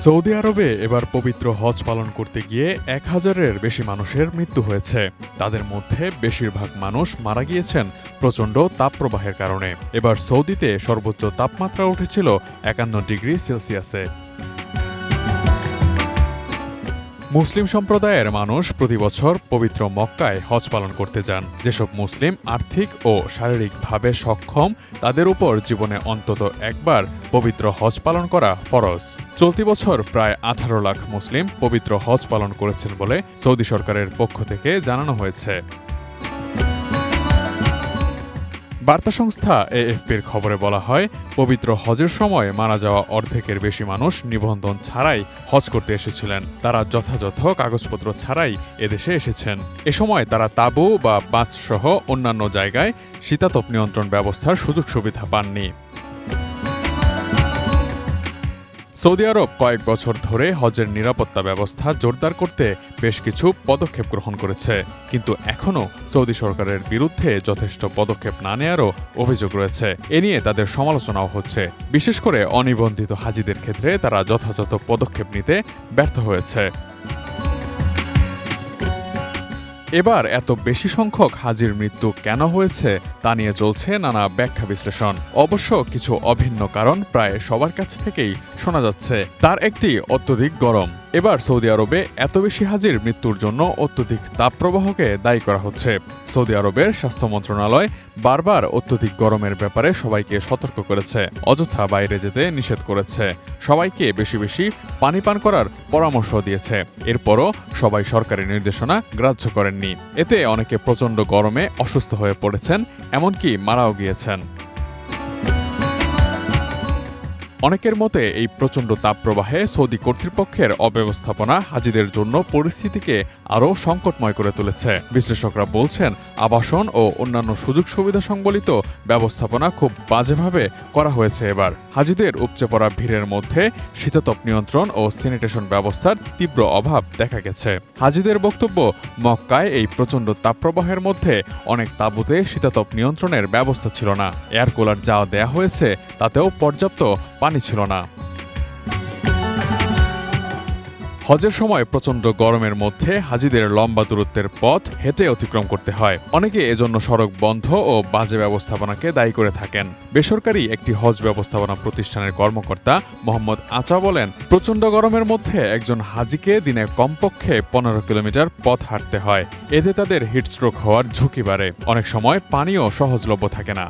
Saudi আরবে এবার পবিত্র হজ পালন করতে গিয়ে ১,০০০-এর বেশি মানুষের মৃত্যু হয়েছে। তাদের মধ্যে বেশিরভাগ মানুষ মারা গিয়েছেন প্রচণ্ড তাপপ্রবাহের কারণে। এবার সৌদিতে সর্বোচ্চ তাপমাত্রা উঠেছিল ৫১ ডিগ্রি সেলসিয়াসে। মুসলিম সম্প্রদায়ের মানুষ প্রতিবছর পবিত্র মক্কায় হজ পালন করতে যান। যেসব মুসলিম আর্থিক ও শারীরিকভাবে সক্ষম তাদের উপর জীবনে অন্তত একবার পবিত্র হজ পালন করা ফরজ। চলতি বছর প্রায় ১৮ লাখ মুসলিম পবিত্র হজ পালন করেছেন বলে সৌদি সরকারের পক্ষ থেকে জানানো হয়েছে। বার্তা সংস্থা এএফপির খবরে বলা হয়, পবিত্র হজের সময় মারা যাওয়া অর্ধেকের বেশি মানুষ নিবন্ধন ছাড়াই হজ করতে এসেছিলেন। তারা যথাযথ কাগজপত্র ছাড়াই এদেশে এসেছেন। এ সময় তারা তাঁবু বা বাস সহ অন্যান্য জায়গায় শীতাতপ নিয়ন্ত্রণ ব্যবস্থার সুযোগ সুবিধা পাননি। সৌদি আরব কয়েক বছর ধরে হজের নিরাপত্তা ব্যবস্থা জোরদার করতে বেশ কিছু পদক্ষেপ গ্রহণ করেছে, কিন্তু এখনও সৌদি সরকারের বিরুদ্ধে যথেষ্ট পদক্ষেপ না নেওয়ারও অভিযোগ রয়েছে। এ নিয়ে তাদের সমালোচনাও হচ্ছে। বিশেষ করে অনিবন্ধিত হাজিদের ক্ষেত্রে তারা যথাযথ পদক্ষেপ নিতে ব্যর্থ হয়েছে। এবার এত বেশি সংখ্যক হাজির মৃত্যু কেন হয়েছে তা নিয়ে চলছে নানা ব্যাখ্যা বিশ্লেষণ। অবশ্য কিছু অভিন্ন কারণ প্রায় সবার কাছ থেকেই শোনা যাচ্ছে। তার একটি অত্যধিক গরম। এবার সৌদি আরবে এত বেশি হাজির মৃত্যুর জন্য অত্যধিক তাপপ্রবাহকে দায়ী করা হচ্ছে। সৌদি আরবের স্বাস্থ্য মন্ত্রণালয় বারবার অত্যধিক গরমের ব্যাপারে সবাইকে সতর্ক করেছে, অযথা বাইরে যেতে নিষেধ করেছে, সবাইকে বেশি বেশি পানি পান করার পরামর্শ দিয়েছে। এরপরও সবাই সরকারি নির্দেশনা গ্রাহ্য করেননি। এতে অনেকে প্রচণ্ড গরমে অসুস্থ হয়ে পড়েছেন, এমনকি মারাও গিয়েছেন। অনেকের মতে এই প্রচণ্ড তাপপ্রবাহে সৌদি কর্তৃপক্ষের অব্যবস্থাপনা হাজিদের জন্য পরিস্থিতিকে আরও সংকটময় করে তুলেছে। বিশ্লেষকরা বলছেন, আবাসন ও অন্যান্য সুযোগ সুবিধা সংবলিত ব্যবস্থাপনা খুব বাজেভাবে করা হয়েছে। এবার হাজিদের উপচে পড়া ভিড়ের মধ্যে শীতাতপ নিয়ন্ত্রণ ও স্যানিটেশন ব্যবস্থার তীব্র অভাব দেখা গেছে। হাজিদের বক্তব্য, মক্কায় এই প্রচণ্ড তাপপ্রবাহের মধ্যে অনেক তাঁবুতে শীতাতপ নিয়ন্ত্রণের ব্যবস্থা ছিল না। এয়ার কুলার যা দেয়া হয়েছে তাতেও পর্যাপ্ত পানি ছিল না। হজের সময় প্রচণ্ড গরমের মধ্যে হাজিদের লম্বা দূরত্বের পথ হেঁটে অতিক্রম করতে হয়। অনেকে এজন্য সড়ক বন্ধ ও বাজে ব্যবস্থাপনাকে দায়ী করে থাকেন। বেসরকারি একটি হজ ব্যবস্থাপনা প্রতিষ্ঠানের কর্মকর্তা মোহাম্মদ আচা বলেন, প্রচণ্ড গরমের মধ্যে একজন হাজিকে দিনে কমপক্ষে ১৫ কিলোমিটার পথ হাঁটতে হয়। এতে তাদের হিটস্ট্রোক হওয়ার ঝুঁকি বাড়ে। অনেক সময় পানিও সহজলভ্য থাকে না।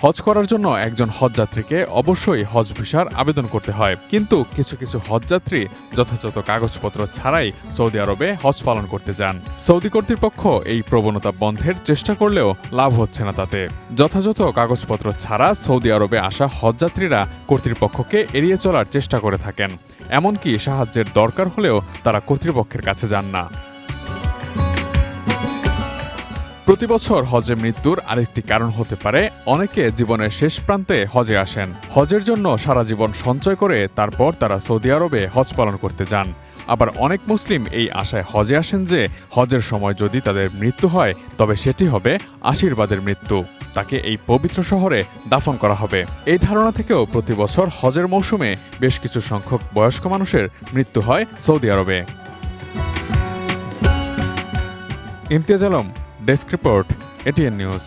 হজ করার জন্য একজন হজযাত্রীকে অবশ্যই হজ ভিসার আবেদন করতে হয়, কিন্তু কিছু কিছু হজযাত্রী যথাযথ কাগজপত্র ছাড়াই সৌদি আরবে হজ পালন করতে যান। সৌদি কর্তৃপক্ষ এই প্রবণতা বন্ধের চেষ্টা করলেও লাভ হচ্ছে না তাতে। যথাযথ কাগজপত্র ছাড়া সৌদি আরবে আসা হজযাত্রীরা কর্তৃপক্ষকে এড়িয়ে চলার চেষ্টা করে থাকেন। এমনকি সাহায্যের দরকার হলেও তারা কর্তৃপক্ষের কাছে যান না। প্রতিবছর হজে মৃত্যুর আরেকটি কারণ হতে পারে, অনেকে জীবনের শেষ প্রান্তে হজে আসেন। হজের জন্য সারা জীবন সঞ্চয় করে তারপর তারা সৌদি আরবে হজ পালন করতে যান। আবার অনেক মুসলিম এই আশায় হজে আসেন যে হজের সময় যদি তাদের মৃত্যু হয় তবে সেটি হবে আশীর্বাদের মৃত্যু, তাকে এই পবিত্র শহরে দাফন করা হবে। এই ধারণা থেকেও প্রতি বছর হজের মৌসুমে বেশ কিছু সংখ্যক বয়স্ক মানুষের মৃত্যু হয় সৌদি আরবে। Imtiaz Alam, desk report, ATN news.